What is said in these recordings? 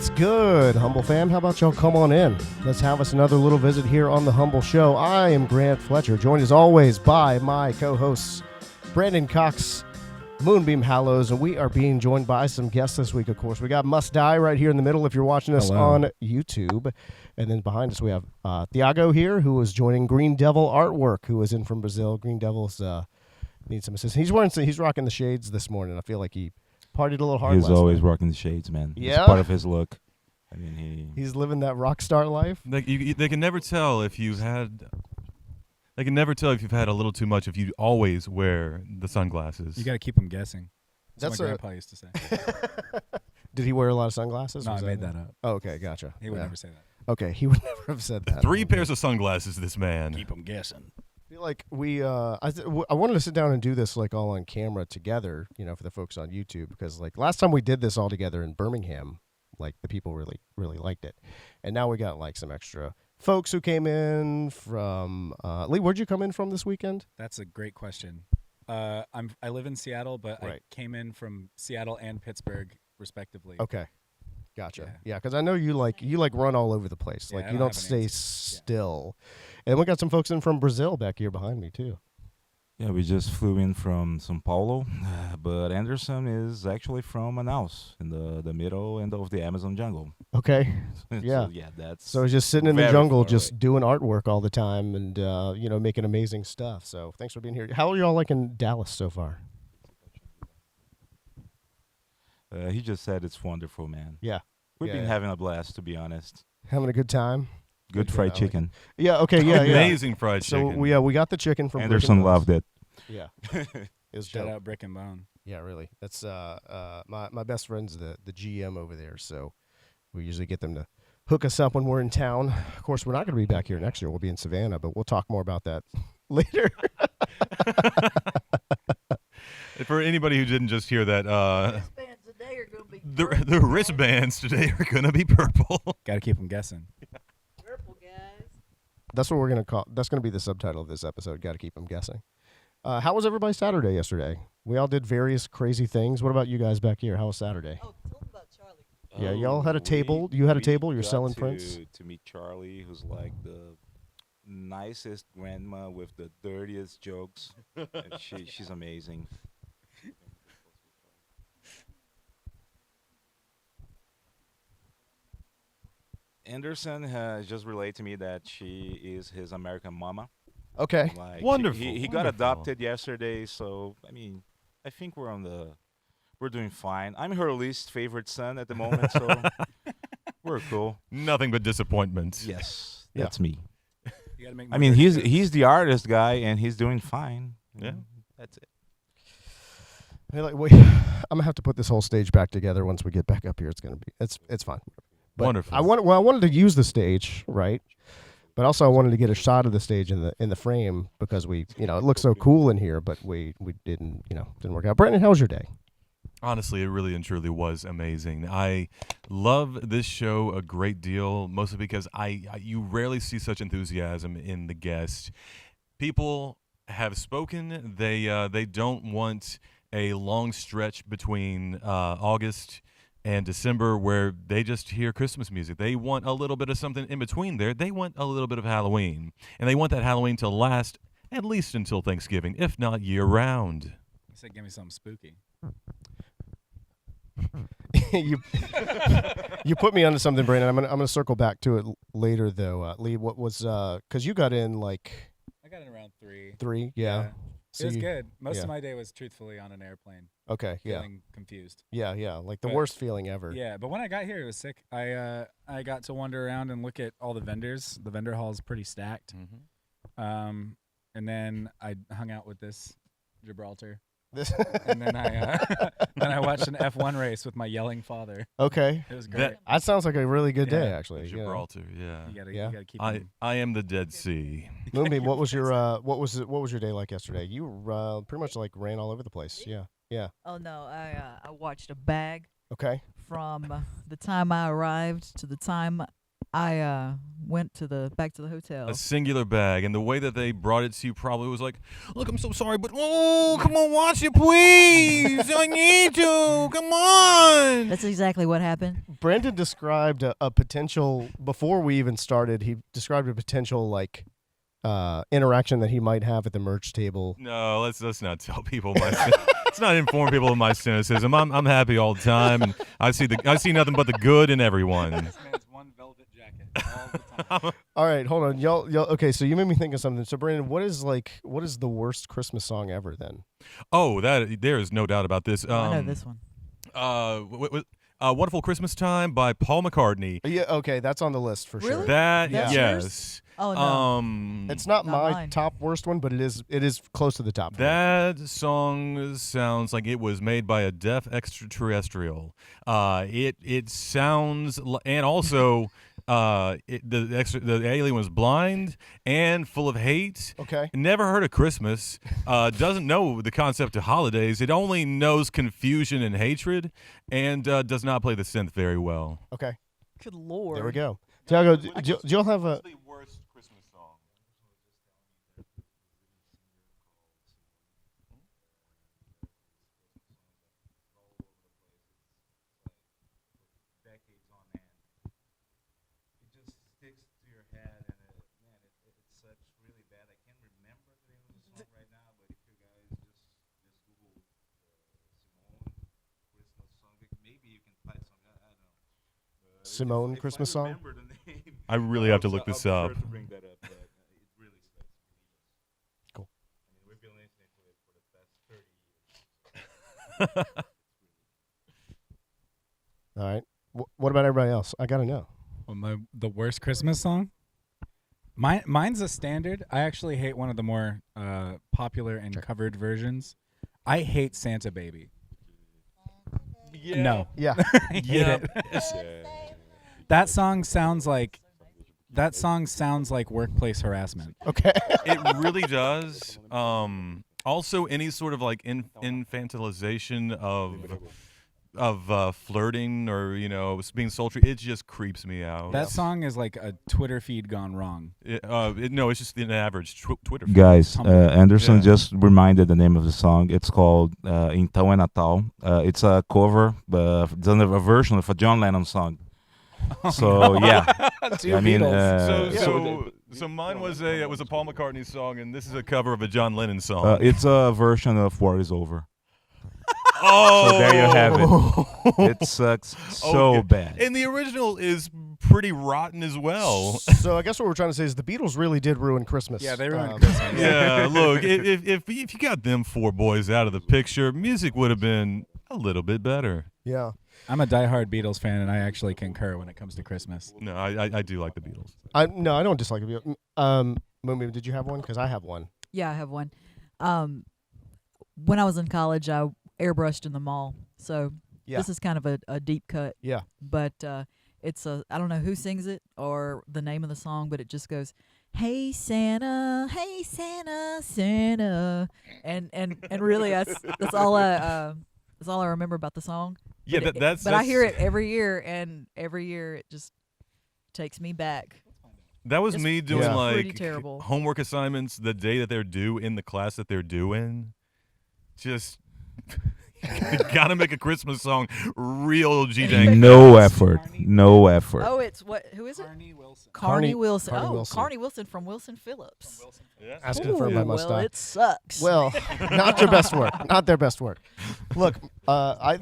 What's good, Humble fam? How about y'all come on in? Let's have us another little visit here on the Humble Show. I am Grant Fletcher, joined as always by my co-hosts, Brandon Cox, Moonbeam Hallows, and we are being joined by some guests this week, of course. We got Must Die right here in the middle if you're watching us on YouTube. And then behind us we have Thiago here, who is joining Green Devil Artwork, who is in from Brazil. Green Devil's needs some assistance. He's rocking the shades this morning. I feel like he partied a little hard. He's always rocking the shades, man. Yeah, it's part of his look. I mean, he's living that rock star life. They can never tell if you've had. They can never tell if you've had a little too much if you always wear the sunglasses. You got to keep them guessing. That's what my grandpa used to say. Did he wear a lot of sunglasses? No, I made that up. Oh, okay, gotcha. He would never say that. Okay, he would never have said that. 3 pairs of sunglasses, this man. Keep them guessing. I feel like I wanted to sit down and do this like all on camera together, for the folks on YouTube, because like last time we did this all together in Birmingham, like the people really, really liked it. And now we got like some extra folks who came in from, Lee, where'd you come in from this weekend? That's a great question. I live in Seattle, but right. I came in from Seattle and Pittsburgh respectively. Okay. Gotcha. Yeah, because I know you run all over the place. Yeah, like you don't stay still. Yeah. And we got some folks in from Brazil back here behind me too. yeah, we just flew in from São Paulo, but Anderson is actually from Manaus, in the middle end of the Amazon jungle. Okay. Yeah. That's so he's just sitting in the very jungle, far just away. doing artwork all the time, and making amazing stuff. So thanks for being here. How are y'all liking Dallas so far? He just said it's wonderful, man. Yeah. We've been having a blast, to be honest. Having a good time. Good fried chicken. Yeah. Okay. Yeah. Amazing fried chicken. So we got the chicken from Anderson loved it. Yeah. It was Shout dope. out Brick and Bone. Yeah, really. That's my best friend's the GM over there, so we usually get them to hook us up when we're in town. Of course, we're not going to be back here next year. We'll be in Savannah, but we'll talk more about that later. For anybody who didn't just hear that, wristbands today are going to be the wristbands today are going to be purple. Got to keep them guessing. purple, guys. That's what we're going to call. That's going to be the subtitle of this episode. Got to keep them guessing. How was everybody's Saturday yesterday? We all did various crazy things. What about you guys back here? How was Saturday? Oh, tell them about Charlie. Yeah, y'all had a table. You had a table. You're selling prints. To meet Charlie, who's like the nicest grandma with the dirtiest jokes. And she's amazing. Anderson has just relayed to me that she is his American mama. Okay. Like Wonderful. He got wonderful. adopted yesterday, so I mean, I think we're doing fine. I'm her least favorite son at the moment, so we're cool. Nothing but disappointment. Yes, Yeah. that's me. You gotta make I mean, more he's jokes. the artist guy, and he's doing fine. Yeah. That's it. Hey, like, I'm gonna have to put this whole stage back together once we get back up here. It's fine. But Wonderful. I wanted to use the stage, right? But also I wanted to get a shot of the stage in the frame because it looks so cool in here, but we didn't work out. Brandon, how was your day? Honestly, it really and truly was amazing. I love this show a great deal, mostly because you rarely see such enthusiasm in the guest. People have spoken. They don't want a long stretch between August and December where they just hear Christmas music. They want a little bit of something in between there. They want a little bit of Halloween. And they want that Halloween to last at least until Thanksgiving, if not year-round. You said give me something spooky. You put me onto something, Brandon. I'm gonna circle back to it later, though. Lee, what was because you got in like I got in around 3. 3, yeah. It was good. Most yeah. of my day was truthfully on an airplane. Okay, yeah, Feeling confused. yeah, like the But- worst feeling ever. Yeah, but when I got here, it was sick. I got to wander around and look at all the vendors. The vendor hall is pretty stacked. And then I hung out with this Gibraltar. This And then I watched an F1 race with my yelling father. okay. It was great. That sounds like a really good day, Yeah. actually. Gibraltar, yeah. You gotta keep I them. am the Dead Sea. Moonbeam, what was your what was your day like yesterday? You pretty much like ran all over the place. Yeah. Oh, no. I watched a bag Okay. from the time I arrived to the time I went back to the hotel. A singular bag, and the way that they brought it to you probably was like, look, I'm so sorry, but oh, come on, watch it, please. I need to. Come on. That's exactly what happened. Brandon described a potential, before we even started, he described a potential, like, interaction that he might have at the merch table. No, let's not tell people my let's not inform people of my cynicism. I'm happy all the time, and I see nothing but the good in everyone. This man's one velvet jacket all the time. All right, hold on, y'all. Okay, so you made me think of something. So, Brandon, what is the worst Christmas song ever? Then, Oh, that there is no doubt about this. I know this one. Wonderful Christmas Time by Paul McCartney. yeah, okay, that's on the list for sure. Really? That That's yes. Oh no. It's not Not my mine. top worst one, but it is close to the top. That song sounds like it was made by a deaf extraterrestrial. It sounds and also the alien was blind and full of hate. Okay. Never heard of Christmas. Doesn't know the concept of holidays. It only knows confusion and hatred, and does not play the synth very well. Okay. Good lord. There we go. Thiago, do y'all have a? the worst Christmas song? Decades on end. It just sticks to your head, and it sucks really bad. I can't remember the name of the song right now, but if you guys just Google Simone Christmas song, maybe you can find something. I don't know. But Simone if Christmas I song? remember the name, I really have to look this I'll up. be sure to bring that up, but it really sucks. Cool. I mean, we've been listening to it for the past 30 years. All right. What about everybody else? I gotta know. Well, the worst Christmas song? Mine's a standard. I actually hate one of the more popular and covered versions. I hate Santa Baby. Yeah. No. Yeah. I hate it. That song sounds like workplace harassment. Okay. It really does. Also, any sort of like infantilization of flirting or being sultry, it just creeps me out. That song is like a Twitter feed gone wrong. No, it's just an average Twitter feed. Guys, Humbl3. Anderson Yeah. just reminded the name of the song. It's called Então é Natal. It's a cover, it's a version of a John Lennon song. So yeah, I mean, So mine was a Paul McCartney song, and this is a cover of a John Lennon song. it's a version of War Is Over. Oh, So there you have it. It sucks so Okay. bad. And the original is pretty rotten as well. So I guess what we're trying to say is the Beatles really did ruin Christmas. Yeah, they ruined Christmas. Yeah, look, if you got them four boys out of the picture, music would have been a little bit better. Yeah. I'm a diehard Beatles fan, and I actually concur when it comes to Christmas. No, I do like the Beatles. I don't dislike it. Moonbeam, did you have one? Because I have one. Yeah, I have one. When I was in college, I airbrushed in the mall. So Yeah. this is kind of a deep cut. Yeah. But it's I don't know who sings it or the name of the song, but it just goes, "Hey Santa, Santa," and really that's all I remember about the song. Yeah, But that's. I hear it every year, and every year it just takes me back. That was It's- me doing it's pretty like terrible. homework assignments the day that they're due in the class that they're doing. Just gotta make a Christmas song real G dang. No effort. No effort. Oh, it's who is it? Carney Wilson. Carney Wilson. Carney Oh, Wilson. Carney Wilson from Wilson Phillips. Asking for my Ooh, mustache. well, it sucks. Well, not your best work. Not their best work. Look, I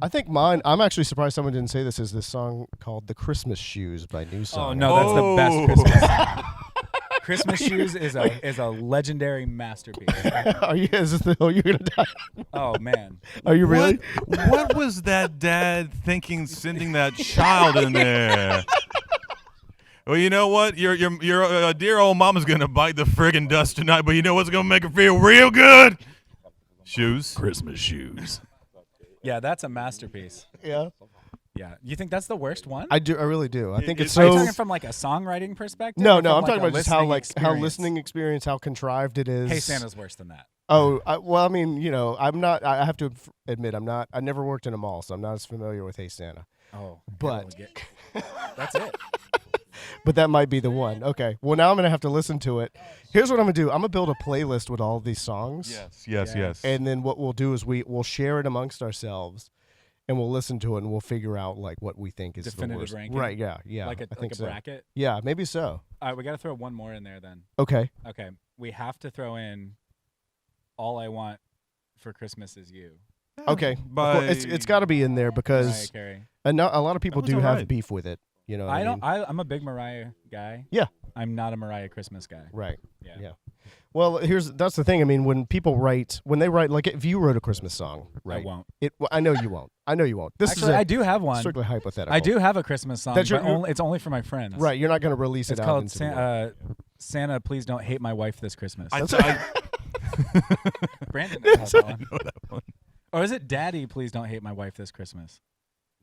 think mine. I'm actually surprised someone didn't say this. Is this song called "The Christmas Shoes" by New Song? Oh no, that's the Oh. best Christmas song. Christmas Shoes is a legendary masterpiece. Are you? Is this the hill you're gonna die? Oh man. Are you really? What was that dad thinking sending that child in there? Well, you know what? Your dear old mama's gonna bite the friggin' dust tonight, but you know what's gonna make her feel real good? Shoes. Christmas shoes. Yeah, that's a masterpiece. Yeah. Yeah. You think that's the worst one? I do. I really do. I think it's Are you so. talking from like a songwriting perspective? No, or no. from, I'm like, talking a about just how experience? listening experience, how contrived it is. Hey Santa's worse than that. Oh, well, I mean, I'm not. I have to admit, I'm not. I never worked in a mall, so I'm not as familiar with Hey Santa. Oh, But- that's it. but that might be the one. Okay. Well, now I'm gonna have to listen to it. Here's what I'm gonna do. I'm gonna build a playlist with all of these songs. Yes. And then what we'll do is we'll share it amongst ourselves, and we'll listen to it, and we'll figure out like what we think is Definitive the worst. ranking? Right? Yeah. Like I think a so. bracket. Yeah, maybe so. All right, we got to throw one more in there then. Okay. Okay, we have to throw in "All I Want for Christmas Is You." Okay. Of course, it's got to be in there Mariah because Carey. a lot of people That was do have alright. beef with it. You know. What I I don't. mean? I'm a big Mariah guy. Yeah. I'm not a Mariah Christmas guy. Right. Yeah. Yeah. Well, that's the thing. I mean, when they write, like if you wrote a Christmas song, right? I won't. I know you won't. I know you won't. This Actually, is I do have one. strictly hypothetical. I do have a Christmas song, That's but your- it's only for my friends. Right. You're not going to release It's it out called into the world. Santa, Please Don't Hate My Wife This Christmas. Brandon knows that one. Or is it Daddy, Please Don't Hate My Wife This Christmas?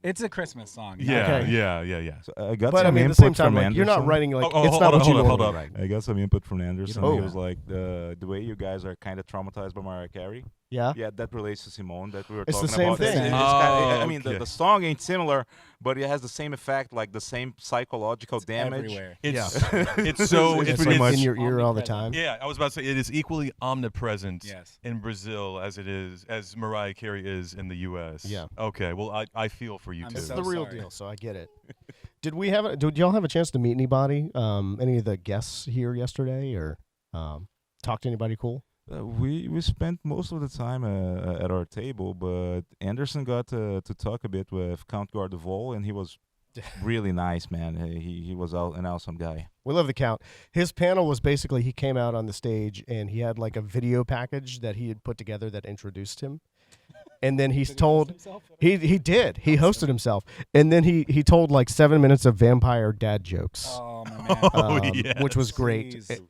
It's a Christmas song. Yeah, Okay. yeah. So I got But I some mean, at input the same time, from like, you're not Anderson. writing like Oh, it's hold not on, what you hold normally up. write. I got some input from Anderson. Oh. He was like, the way you guys are kind of traumatized by Mariah Carey. Yeah. Yeah, that relates to Simone that we were It's the talking same about. thing. It's Oh, kinda, I mean, okay. the song ain't similar, but it has the same effect, like the same psychological damage. Everywhere. It's it's so It's it's like it's- in your ear all the omnipresent. time. yeah. I was about to say it is equally omnipresent Yes. in Brazil as Mariah Carey is in the U.S. Yeah. Okay. Well, I feel for you I'm too. This is so the real sorry. deal, so I get it. Did y'all have a chance to meet anybody? Any of the guests here yesterday, or talk to anybody cool? We spent most of the time at our table, but Anderson got to talk a bit with Count Gardeval, and he was really nice, man. He was an awesome guy. We love the Count. His panel was basically he came out on the stage and he had like a video package that he had put together that introduced him. And then he's told he did. He hosted himself. And then he told like 7 minutes of vampire dad jokes. Oh my man. Oh, Which was great. Jeez.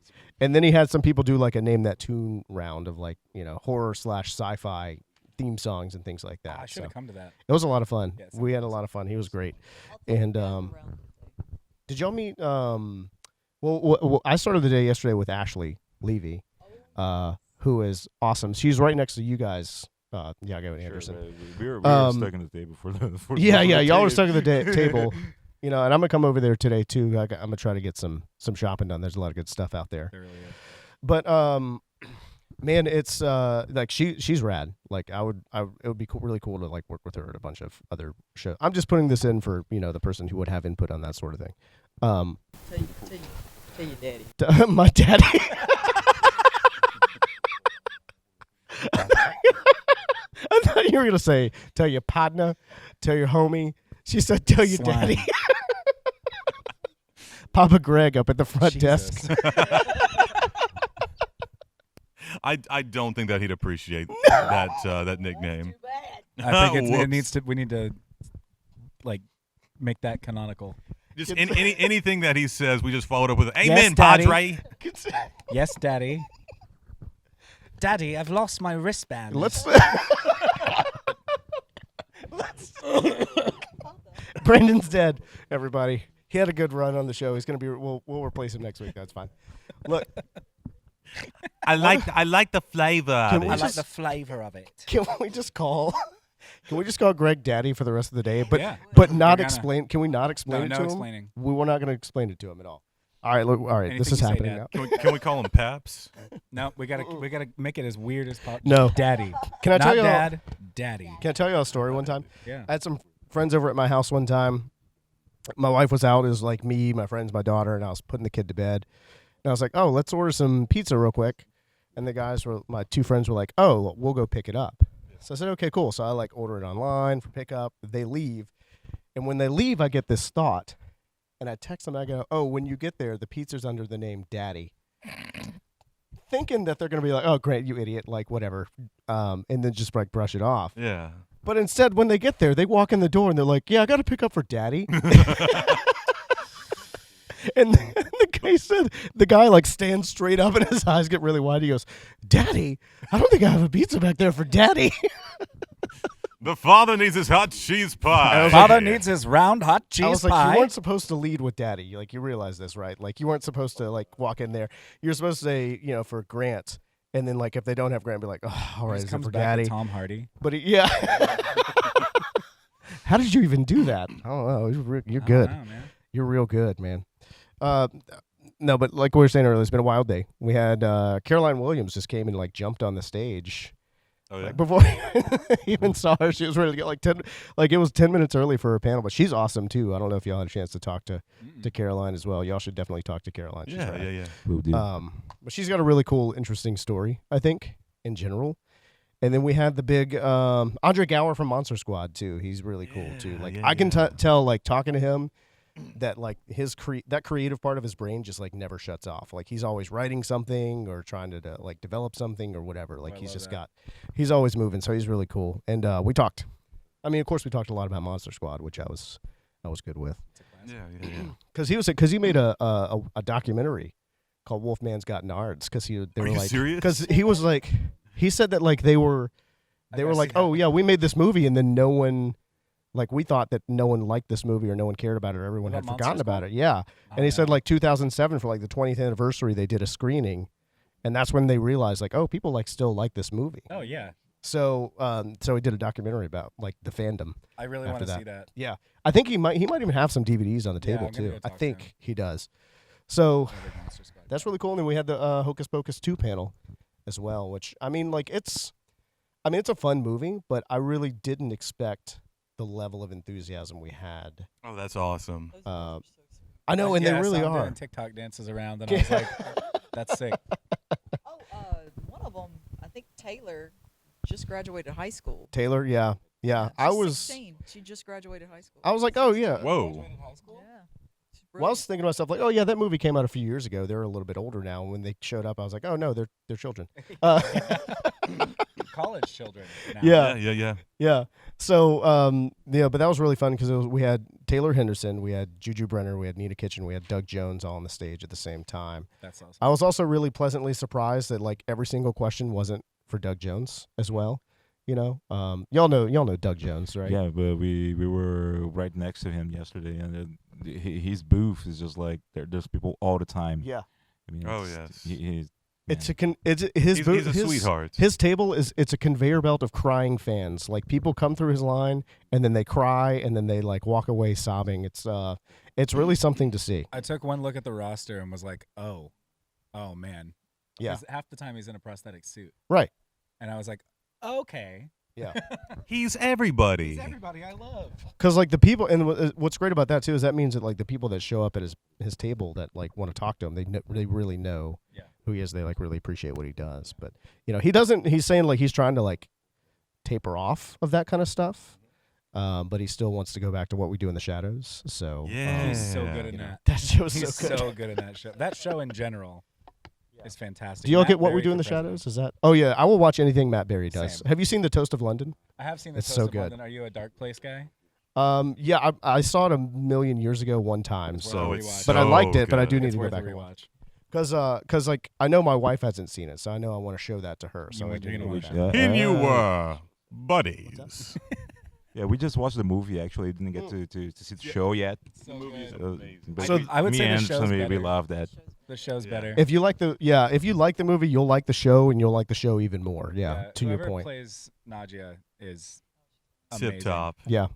And then he had some people do like a name that tune round of like, horror / sci-fi theme songs and things like that. I should So have come to that. it was a lot of fun. Yes, We it had a was. lot of fun. He was great. I'll take And that around the table. did y'all meet well, I started the day yesterday with Ashley Levy, who is awesome. She's right next to you guys, Thiago and Anderson. We were stuck in the table for the Yeah, for the y'all were tape. stuck at the table. And I'm gonna come over there today too. I'm gonna try to get some shopping done. There's a lot of good stuff out there. There really is. But man, it's like she's rad. Like it would be really cool to like work with her at a bunch of other shows. I'm just putting this in for the person who would have input on that sort of thing. Tell your daddy. My daddy. I thought you were gonna say tell your partner, tell your homie. She said tell your Slime. daddy. Papa Greg up at the front Jesus. desk. I don't think that he'd appreciate that nickname. Too bad. I think Whoops. it needs to. We need to like make that canonical. Just anything that he says, we just followed up with "Amen, Yes, Daddy." Padre." Yes, Daddy. Daddy, I've lost my wristband. Let's Brandon's dead, everybody. He had a good run on the show. He's gonna be. We'll replace him next week. That's fine. Look, I like the flavor. Can of we it. just- flavor of it. can we just call? Can we just call Greg Daddy for the rest of the day? But Yeah. but We're not gonna- explain. Can we not explain No, it no to him? explaining. We're not going to explain it to him at all. All right, look. All right, this Anything is you say, happening Dad. now. Can we call him Paps? No, we gotta make it as weird as possible. No. Daddy. Can I Not tell you? Dad. Daddy. Can I tell you a story? One time, Yeah. I had some friends over at my house one time. My wife was out. It was like me, my friends, my daughter, and I was putting the kid to bed. And I was like, "Oh, let's order some pizza real quick." And the guys my two friends were like, "Oh, we'll go pick it up." So I said, "Okay, cool." So I like order it online for pickup. They leave, and when they leave, I get this thought, and I text them. I go, "Oh, when you get there, the pizza's under the name Daddy." Thinking that they're gonna be like, "Oh, great, you idiot!" Like whatever, and then just like brush it off. Yeah. But instead, when they get there, they walk in the door and they're like, "Yeah, I got to pick up for Daddy." And the guy like stands straight up and his eyes get really wide. He goes, "Daddy, I don't think I have a pizza back there for Daddy." The father needs his hot cheese pie. Father needs his round hot I cheese was like, pie. "You weren't supposed to lead with Daddy. Like, you realize this, right? Like, you weren't supposed to like walk in there. You're supposed to say, for Grant, and then like if they don't have Grant, be like, oh, all right, Just is it comes for back Daddy?" to Tom Hardy. But yeah. How did you even do that? I don't know. You're I good. don't know, man. You're real good, man. No, but like we were saying earlier, it's been a wild day. We had Caroline Williams just came and like jumped on the stage. Oh yeah. Like before I even saw her, she was ready to get like 10. Like it was 10 minutes early for her panel, but she's awesome too. I don't know if y'all had a chance to talk to Caroline as well. Y'all should definitely talk to Caroline. She's Yeah, rad. yeah, yeah. Will do. But she's got a really cool, interesting story, I think, in general. And then we had the big Andre Gower from Monster Squad too. He's really cool too. Like yeah, I can yeah. tell, like talking to him, that like his that creative part of his brain just like never shuts off. Like he's always writing something or trying to like develop something or whatever. Like he's just he's always moving. So he's really cool. And we talked. I mean, of course, we talked a lot about Monster Squad, which I was good with. Yeah, yeah, yeah. Because he made a documentary called Wolfman's Got Nards. Because they Are were you like, serious? because he was like, he said that like they were like, oh yeah, we made this movie, and then no one. Like, we thought that no one liked this movie or no one cared about it or everyone had About forgotten Monster about Squad? it. Yeah. Oh, And he said, no. like, 2007, for, like, the 20th anniversary, they did a screening. And that's when they realized, like, oh, people, like, still like this movie. Oh yeah, So so he did a documentary about, like, the fandom. I really After want to that. see that. Yeah. I think he might even have some DVDs on the Yeah, table, I'm gonna too. go I talk to think him. he does. So I'm a big Monster Squad that's guy. really cool. And then we had the Hocus Pocus 2 panel as well, which, I mean, like, it's a fun movie, but I really didn't expect the level of enthusiasm we had. Oh, that's awesome. Those girls are so sweet. I know, and Yeah, they I really saw him are. doing TikTok dances around, and I was like, "That's sick." Oh, one of them, I think Taylor, just graduated high school. Taylor, yeah. She's I was 16. She just graduated high school. like, oh yeah. Whoa. Yeah. She's Well, I was brilliant. thinking to myself, like, oh yeah, that movie came out a few years ago. They're a little bit older now. And when they showed up, I was like, oh no, they're children. College children. Now. Yeah. Yeah, yeah, yeah. Yeah. So but that was really fun because we had Taylor Henderson, we had Juju Brenner, we had Nita Kitchen, we had Doug Jones all on the stage at the same time. That's awesome. I was also really pleasantly surprised that like every single question wasn't for Doug Jones as well. You know, y'all know Doug Jones, right? Yeah, but we were right next to him yesterday, and his booth is just like there's people all the time. Yeah. I mean, Oh, it's- yes. he's It's man. his He's a sweetheart. His table it's a conveyor belt of crying fans. Like people come through his line and then they cry and then they like walk away sobbing. It's really something to see. I took one look at the roster and was like, "Oh man." Yeah. 'Cause half the time he's in a prosthetic suit, Right. and I was like, "Okay." Yeah. He's everybody. He's everybody I love. Because like the people, and what's great about that too is that means that like the people that show up at his table that like want to talk to him, they really know Yeah. who he is. They like really appreciate what he does. But you know, he doesn't. He's saying like he's trying to like taper off of that kind of stuff, but he still wants to go back to what we do in the shadows. So Yeah. He's so good you in know, that. that show is He's so good. so good in that show. That show in general is fantastic. Do y'all Matt get what we Berry do in for the president. shadows? Is that? Oh yeah, I will watch anything Matt Berry does. Same. Have you seen The Toast of London? I have seen the It's Toast so of good. London. Are you a Dark Place guy? Yeah, I saw it a million years ago one time. It's So, worth a it's rewatch. but I so liked it. But I do good. need It's to go worth back a and watch. rewatch. Cause like I know my wife hasn't seen it, so I know I want to show that to her. So You I would- do you're need gonna to watch go it. back. And you were buddies. Yeah, we just watched the movie. Actually, didn't get to see the show yet. So good. But So I would me say the and show's somebody, we better. love that. The show's Yeah. better. If you like the movie, you'll like the show, and you'll like the show even more. Yeah, to your whoever point. plays Nadia is Tip amazing. top. Yeah,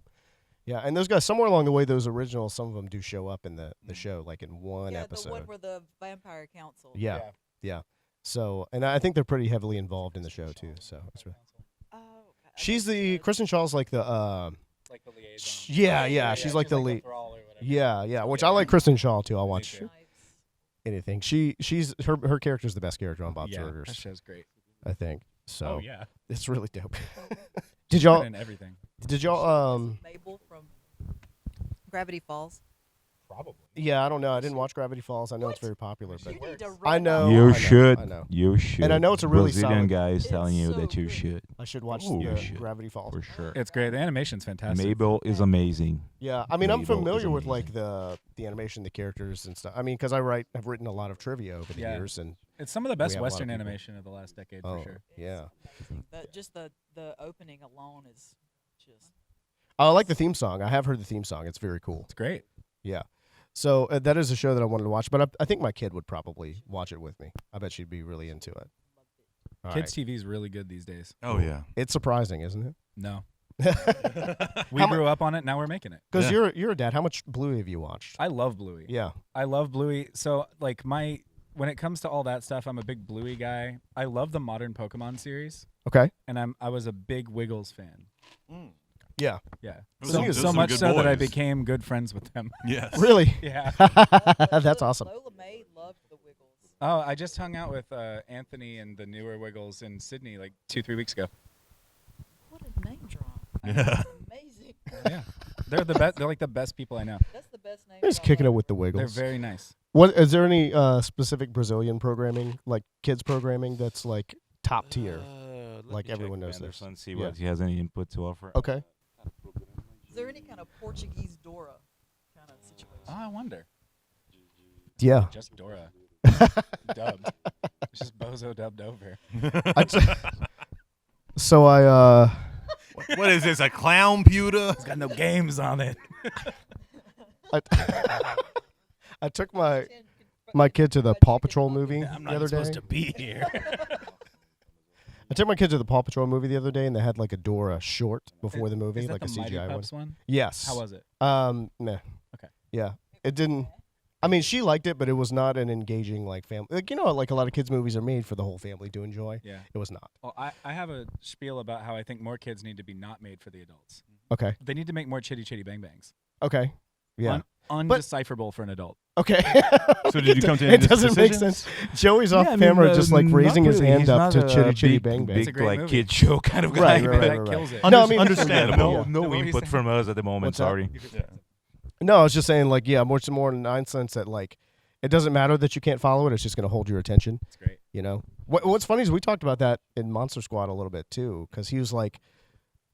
yeah. And those guys, somewhere along the way, those originals, some of them do show up in the show, like in one yeah, episode. the one where the vampire council. Yeah, yeah. So, and I think they're pretty heavily involved in the show too. So, it's really, Oh, okay. she's the Kristen Shaw's like the Like the liaison. yeah, she's like the lead. thrall or whatever. Yeah, which I like Kristen Shaw too. I'll watch too. anything. She's her character's the best character on Bob's Yeah, Burgers, that show's great. I think. So Oh yeah, it's really dope. Did y'all and everything. Mabel from Gravity Falls. Probably. Yeah, I don't know. I didn't watch Gravity Falls. I know it's very popular, but You need to I run know. that. You I should. know. You should. And I know it's a really Brazilian solid- guy is It's telling you so that you good. I should should watch Ooh, the you should. Gravity Falls. for sure. It's great. The animation's fantastic. Mabel is amazing. Yeah, I mean, I'm Mabel is familiar with amazing. like the animation, the characters and stuff. I mean, because I've written a lot of trivia over the Yeah. years, and It's some of the best have a lot of Western people. animation of the last decade oh for sure. yeah, Just the opening alone is just. I like the theme song. I have heard the theme song. It's very cool. It's great. Yeah. So that is a show that I wanted to watch, but I think my kid would probably watch it with me. I bet she'd be really into it. All Kids right. TV is really good these days. Oh yeah. It's surprising, isn't it? No, We How mu- grew up on it. Now we're making it. Because Yeah. you're a dad. How much Bluey have you watched? I love Bluey. Yeah. I love Bluey. So like when it comes to all that stuff, I'm a big Bluey guy. I love the modern Pokemon series, Okay. and I was a big Wiggles fan. Yeah. Yeah. Those So, are so some much good so that I boys. became good friends with them. Yes. Really? Yeah. That's awesome. Lola May loved the Wiggles. Oh, I just hung out with Anthony and the newer Wiggles in Sydney like 2-3 weeks ago. What a name drop. Yeah. Amazing. Yeah. They're the best. They're like the best people I know. That's the best name. They're just drop kicking it ever. with the They're Wiggles. very nice. What is there any specific Brazilian programming, like kids programming, that's like top tier? Let Like me everyone check knows this. Anderson, see Yeah. what he has any input to offer. Okay. Is there any kind of Portuguese Dora kind of situation? Oh, I wonder. Yeah. Just Dora. Dubbed. It's just Bozo dubbed over. So I What is this? A clown pewter? It's got no games on it. I took my kid to the Paw Patrol movie I'm the not other supposed day. to be here. I took my kid to the Paw Patrol movie the other day, and they had like a Dora short before the movie, Is that like a the Mighty CGI one. Pups one? Yes. How was it? Meh. Okay. Yeah, it didn't. I mean, she liked it, but it was not an engaging like family. Like like a lot of kids' movies are made for the whole family to enjoy. Yeah. It was not. Well, I have a spiel about how I think more kids need to be not made for the adults. Okay. They need to make more Chitty Chitty Bang Bangs. Okay. Yeah. Undecipherable for an adult. Okay. So did you come to any It doesn't make decisions? sense. Joey's off Yeah, I mean, camera, just like not raising his really. hand He's up not to a Chitty Chitty big, Bang Bang. It's a Big great like movie. kid show kind of guy. Right, right, but- right, That kills it. No, I mean Understandable. Yeah. No What were you input saying? from us at the moment. What's that? Sorry. No, I was just saying, like, yeah, more in 9 cents that like it doesn't matter that you can't follow it; it's just going to hold your attention. It's great. You know, what's funny is we talked about that in Monster Squad a little bit too, because he was like,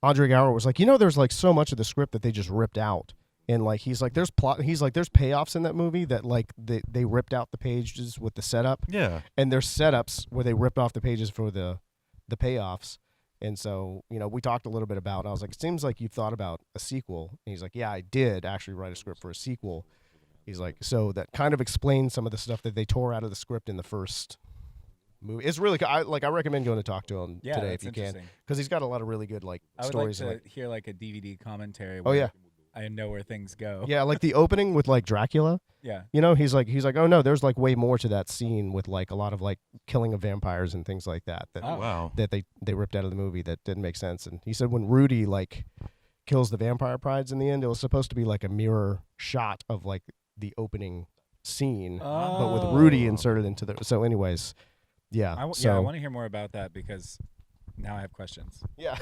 Andre Gower was like, there's like so much of the script that they just ripped out, and like there's plot, he's like, there's payoffs in that movie that like they ripped out the pages with the setup, Yeah. and there's setups where they ripped off the pages for the payoffs. And so, we talked a little bit about, I was like, it seems like you've thought about a sequel. And he's like, yeah, I did actually write a script for a sequel. He's like, so that kind of explains some of the stuff that they tore out of the script in the first movie. It's really, I recommend going to talk to him Yeah, today that's if you can. interesting. Because he's got a lot of really good, like, I would stories. like and, to hear like a DVD commentary. Oh, Where yeah. I know where things go. yeah, like the opening with, like, Dracula. Yeah. He's like, oh, no, there's, like, way more to that scene with, like, a lot of, like, killing of vampires and things like that. Oh, wow. That they ripped out of the movie that didn't make sense. And he said when Rudy like kills the vampire prides in the end, it was supposed to be like a mirror shot of like the opening scene, but with Rudy inserted into the. So, anyways, yeah. I so want to hear more about that because now I have questions. yeah,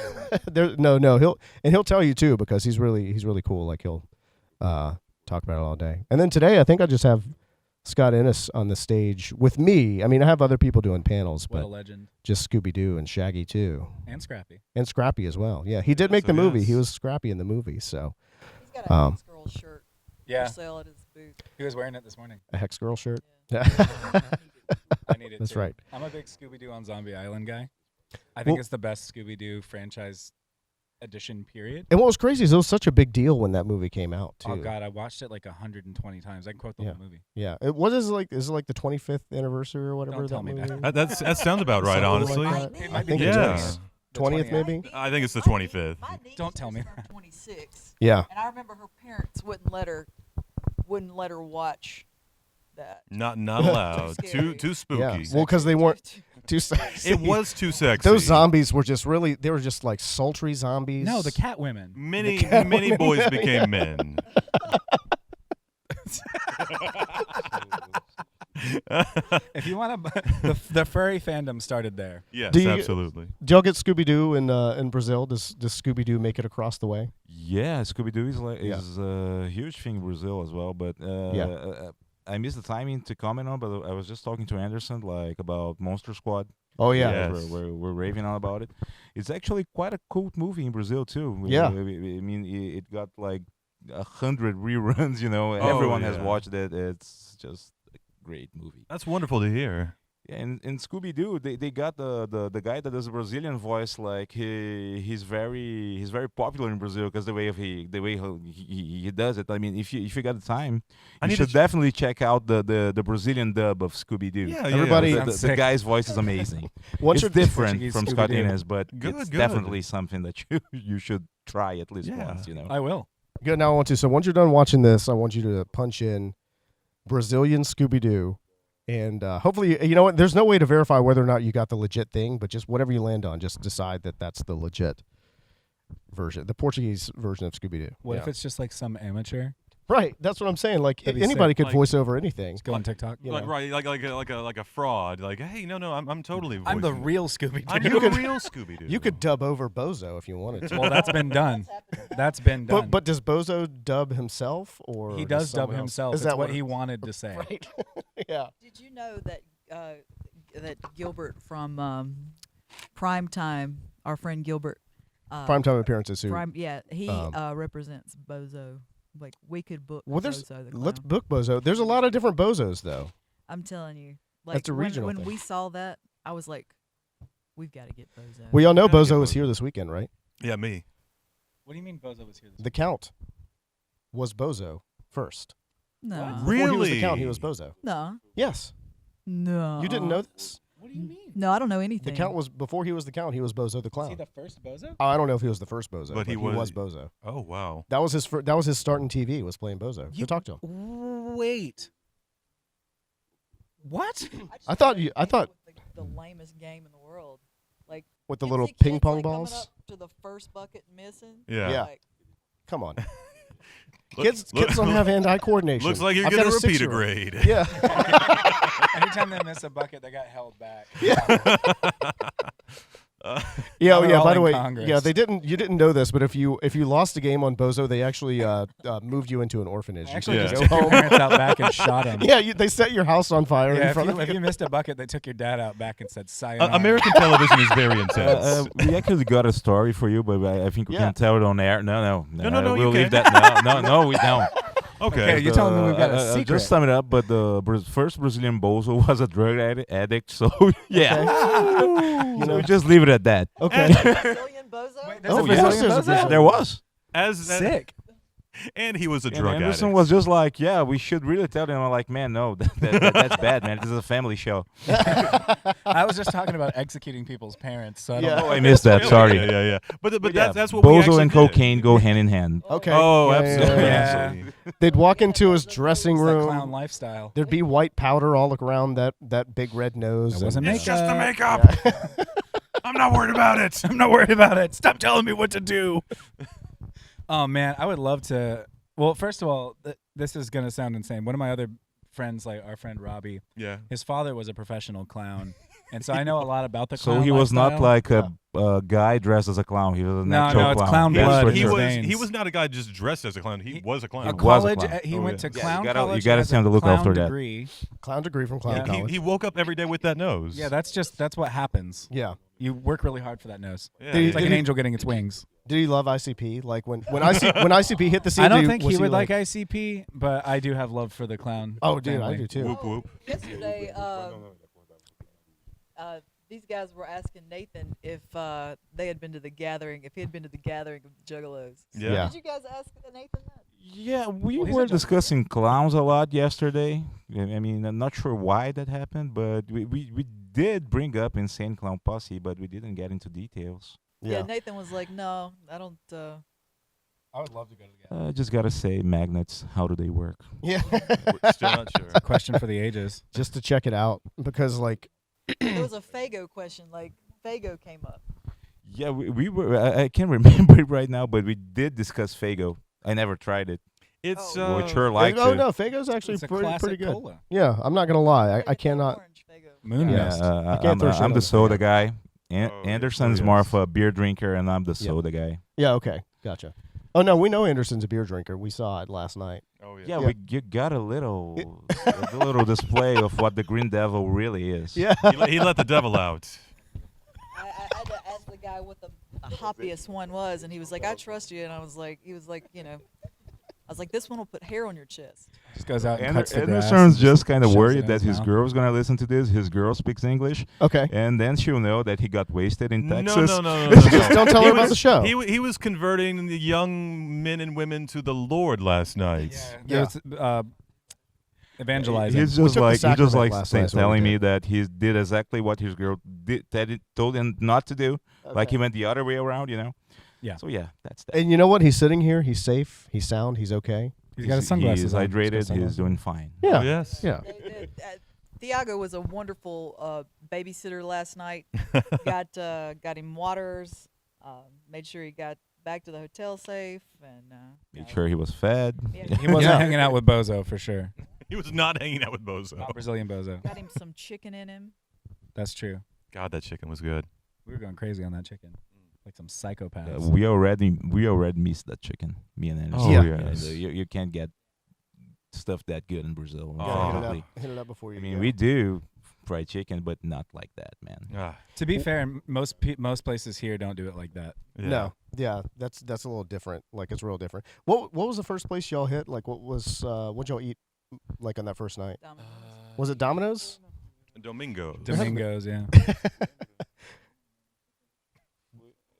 he'll tell you too because he's really cool. Like he'll talk about it all day. And then today, I think I just have Scott Ennis on the stage with me. I mean, I have other people doing panels, What a but legend. just Scooby-Doo and Shaggy too. And Scrappy. And Scrappy as well. Yeah, he did make So the movie. yes. He was Scrappy in the movie. So He's got a Hex Girl shirt Yeah. for sale at his booth. He was wearing it this morning. a Hex Girl shirt. Yeah. I need it That's too. right. I'm a big Scooby-Doo on Zombie Island guy. I think Well- it's the best Scooby-Doo franchise edition, period. And what was crazy is it was such a big deal when that movie came out too. Oh, God, I watched it like 120 times. I can quote the Yeah. whole movie. Yeah. What is it like? Is it like the 25th anniversary or whatever? Don't tell me movie that. is? That sounds about right, Something honestly. like that. It I might be think the it Yeah. is. The 20th 20th. maybe. I think it's the My niece- 25th. My niece Don't tell just me turned 26, Yeah. and I remember her parents wouldn't let her watch that. Not allowed. scary. Too spooky. Yeah. Well, because they weren't too sexy. It was too sexy. Those zombies were just really. They were just like sultry zombies. No, the cat women. Many cat many women. boys became men. If you want to, the furry fandom started there. Yes, Do you- absolutely. Did y'all get Scooby Doo in Brazil? Does Scooby Doo make it across the way? Yeah, Scooby-Doo is like Yeah. is a huge thing in Brazil as well. But I missed the timing to comment on. But I was just talking to Anderson like about Monster Squad. Oh yeah. Yeah. Yes. We're raving on about it. It's actually quite a cult movie in Brazil too. Yeah. I mean, it got like 100 reruns. Oh, Everyone has yeah. watched it. It's just a great movie. That's wonderful to hear. In Scooby-Doo, they got the guy that does the Brazilian voice. Like he's very popular in Brazil because the way he does it. I mean, if you got the time, I you need should to definitely check out the Brazilian dub of Scooby-Doo. Yeah, Everybody- yeah. the Sounds sick. guy's voice is amazing. Once It's you're different Portuguese from Scott Scooby-Doo. Innes, but Good, it's good. definitely something that you should try at least Yeah. once. I will. good, now I want to. So once you're done watching this, I want you to punch in Brazilian Scooby-Doo. And hopefully, you know what? There's no way to verify whether or not you got the legit thing, but just whatever you land on, just decide that that's the legit version, the Portuguese version of Scooby-Doo. What Yeah. if it's just like some amateur? Right, that's what I'm saying. Like That'd be anybody sick. could Like- voice over anything. Go on TikTok. You Like know. right, like a fraud. Like, hey, no, I'm totally. I'm the voicing it. real Scooby-Doo. I'm You the could- real Scooby Doo. You could dub over Bozo if you wanted to. Well, that's been done. That's been done. But does Bozo dub himself or he does dub someone else? himself. Is That's that what it he is? wanted to say. Right. Yeah. Did you know that That Gilbert from Primetime, our friend Gilbert. Primetime appearances who he um, represents Bozo. Like we could book Well, there's Bozo the let's clown. book Bozo. There's a lot of different Bozos though. I'm telling you, like That's a regional when thing. we saw that, I was like, we've got to get Bozo. We all know Yeah, Bozo get was Bozo. here this weekend, right? Yeah, me. What do you mean Bozo was here this The Count was Bozo first. no, What? Before he was the Really? Count, he was Bozo. no, Yes. no. You didn't know this? What do you mean? No, I don't know anything. The Count was before he was the Count. He was Bozo the Was Clown. he the first Bozo? I don't know if he was the first Bozo, But but he was was- Bozo. Oh wow. That was his. That was his start in TV. Was playing Bozo. Go talk to him. Wait. What? I thought you. I thought the lamest game in the world. Like with the you little see ping kids, pong like, coming balls. up to the first bucket and missing. Yeah. Yeah. Like, Come on, Look- kids look- don't have hand-eye coordination. Looks like you're I've gonna got a repeat a 6-year-old. grade. Yeah. Anytime they miss a bucket, they got held back. Yeah, Now oh, they're yeah. all By the in way, Congress. yeah, they didn't. You didn't know this, but if you lost a game on Bozo, they actually moved you into an orphanage. You Actually, could Yeah. just go took your home. parents out back and shot him. Yeah, they set your house on fire Yeah, in if front of if you. you missed a bucket, they took your dad out back and said, "Sayonara." American television is very intense. We actually got a story for you, but I think we Yeah. can tell it on air. No, No, you we'll leave can't. that. No, we don't. Okay. you're telling me we've got a secret. Just sum it up, but the first Brazilian Bozo was a drug addict, so yeah. You know, Just leave it at that. okay. Brazilian Bozo. Wait, there's Oh, a yes, Brazilian there's a Bozo? Brazilian. There was. As Sick. and he was a And drug Anderson addict. was just like, yeah, we should really tell them. I'm like, man, no, that's bad, man. This is a family show. I was just talking about executing people's parents, so I don't Yeah. Oh, I missed that. Yeah, Sorry. Yeah. But Yeah, that's what we Bozo actually and did. cocaine go hand in hand. Okay. Oh, Yeah, absolutely. yeah, yeah. absolutely. They'd walk into his dressing It's that clown room. lifestyle. There'd be white powder all around that big red nose. It wasn't and- It's just the Makeup. makeup. I'm not worried about it. I'm not worried about it. Stop telling me what to do. Oh man, I would love to. Well, first of all, this is gonna sound insane. One of my other friends, like our friend Robbie, Yeah. his father was a professional clown, and so I know a lot about the So clown he was not lifestyle. like a guy dressed as a clown. He was an No, actual no, it's clown. clown That's blood what in He his you're- was veins. he was not a guy just dressed as a clown. He was a clown. A was a college. clown. He Oh, went yeah. to Yeah, clown you college. gotta has see him to look clown after that. degree. Clown degree from clown Yeah. college. He woke up every day with that nose. Yeah, that's what happens. Yeah. You work really hard for that nose. Yeah, Did he- It's like did an he- angel getting its wings. Did he love ICP? Like when ICP hit the scene? I don't did think was he would like ICP, but I do have love for the clown. Oh, dude, I family. do too. Whoop whoop. Yesterday, these guys were asking Nathan if they had been to the gathering, if he had been to the gathering of the Juggalos. Yeah. Yeah. Did you guys ask Nathan that? Yeah, we Well, he's were a joke. discussing clowns a lot yesterday. I mean, I'm not sure why that happened, but we did bring up Insane Clown Posse, but we didn't get into details. Yeah. Nathan was like, no, I don't. I would love to go to the gathering. Just gotta say, magnets, how do they work? Yeah. We're still not sure. Question for the ages. Just to check it out because like There was a Fago question. Like Fago came up. Yeah, we were. I can't remember it right now, but we did discuss Fago. I never tried it. It's Oh. Would sure like oh to. no, Fago's actually It's a pretty classic good. cola. Yeah, I'm not gonna lie. I Pretty cannot. orange Faygo. Moon Yeah. Mist. I can't throw shit I'm on the the soda Fago. guy. Oh, Anderson's yes. more of a beer drinker, and I'm the Yep. soda guy. Yeah. Okay. Gotcha. Oh no, we know Anderson's a beer drinker. We saw it last night. Oh Yeah, Yeah. you got a little display of what the Green Devil really is. Yeah. he let the devil out. I had to ask the guy what the hoppiest one was, and he was like, "I trust you," and he was like, I was like, this one will put hair on your chest. Just goes out and cuts the grass. Anderson's and just kind of shoves it worried in that his mouth. girl's gonna listen to this. His girl speaks English, Okay. and then she'll know that he got wasted in No, Texas. no. Just don't tell He her about was- the show. He was converting the young men and women to the Lord last night. Yeah. There's, evangelizing. He's We just took the like sacrament last last night night, is what we telling did. me that he did exactly what his girl told him not to do. Like he went the other way around, you know. Yeah. So yeah, that's that. And you know what? He's sitting here. He's safe. He's sound. He's okay. He's got his sunglasses He's on. hydrated. got He's sunglasses doing fine. Yeah. Oh, yes. Yeah. Thiago was a wonderful babysitter last night. got him waters. Made sure he got back to the hotel safe, and Made sure he was fed. Yeah. He wasn't Yeah. hanging out with Bozo for sure. He was not hanging out with Bozo. Not Brazilian Bozo. got him some chicken in him. That's true. God, that chicken was good. We were going crazy on that chicken, like some psychopaths. We already missed that chicken. Me and Anderson. Oh, Yeah. yes. You can't get stuff that good in Brazil. Oh. Hit it unfortunately. up. Hit it up before you I mean, go. we do fried chicken, but not like that, man. Ah, To be fair, most places here don't do it like that. yeah. No. Yeah. That's a little different. Like it's real different. What was the first place y'all hit? Like what'd y'all eat like on that first night? Was it Domino's? Domingo. Domingos, yeah.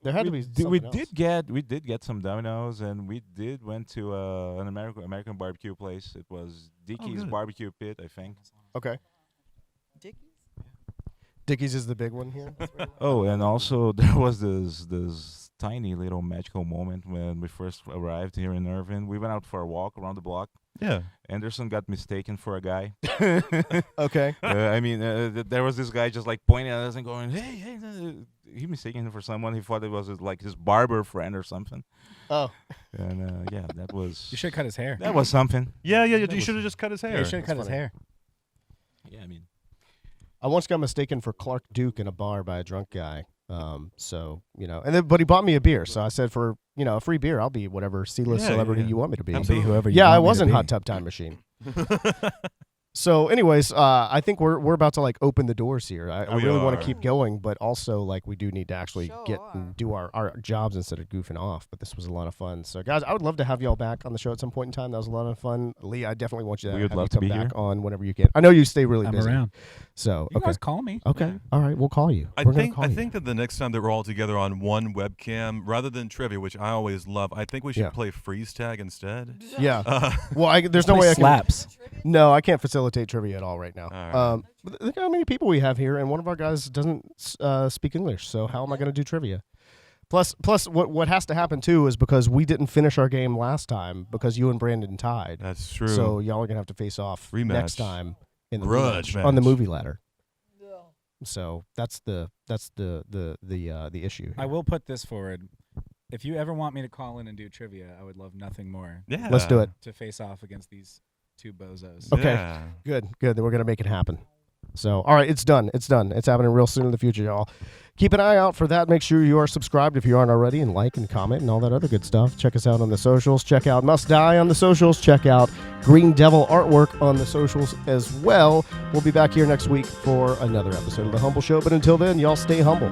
There had to be. We something did get some Domino's, and we went to an American barbecue place. It was Dickie's good. Barbecue Pit, I think. else. Okay. Dickies? Dickies is the big one here. Oh, and also there was this tiny little magical moment when we first arrived here in Irvine. We went out for a walk around the block. Yeah. Anderson got mistaken for a guy. Okay. I mean, there was this guy just like pointing at us and going, "Hey!" He mistaken him for someone. He thought it was like his barber friend or something. Oh. And yeah, that was You should cut his hair. that was something. Yeah. You was- should have just cut his hair. Yeah, you should cut his funny. hair. Yeah, I mean, I once got mistaken for Clark Duke in a bar by a drunk guy. So but he bought me a beer. So I said, for a free beer, I'll be whatever C-list Yeah, celebrity yeah. you want me to be. I'll be whoever you Yeah, I want me was to in be. Hot Tub Time Machine. So, anyways, I think we're about to like open the doors here. I We really want are. to keep going, but also like we do need to actually Sure get are. and do our jobs instead of goofing off. But this was a lot of fun. So, guys, I would love to have y'all back on the show at some point in time. That was a lot of fun. Lee, I definitely want you to We would have love you to come be back here. on whenever you can. I know you stay really I'm busy. around. So, You okay. guys call me. Okay. All right. We'll call you. I We're gonna think call I you. think that the next time that we're all together on one webcam, rather than trivia, which I always love, I think we should Yeah. play freeze tag instead. Yeah. Well, there's no way I can. slaps. No, I can't facilitate trivia at all right now. All right. But look how many people we have here, and one of our guys doesn't speak English. So how am I going to do trivia? Plus, what has to happen too is because we didn't finish our game last time because you and Brandon tied. That's true. So y'all are gonna have to face off Rematch. next time in the Grudge rematch on the match. movie ladder. No. So that's the issue. Here. I will put this forward. If you ever want me to call in and do trivia, I would love nothing more yeah. Let's do it. to face off against these two bozos. Okay. Yeah. Good. Then we're gonna make it happen. So, all right, it's done. It's happening real soon in the future, y'all. Keep an eye out for that. Make sure you are subscribed if you aren't already, and like and comment and all that other good stuff. Check us out on the socials. Check out Must Die on the socials. Check out Green Devil Artwork on the socials as well. We'll be back here next week for another episode of The Humble Show. But until then, y'all stay humble.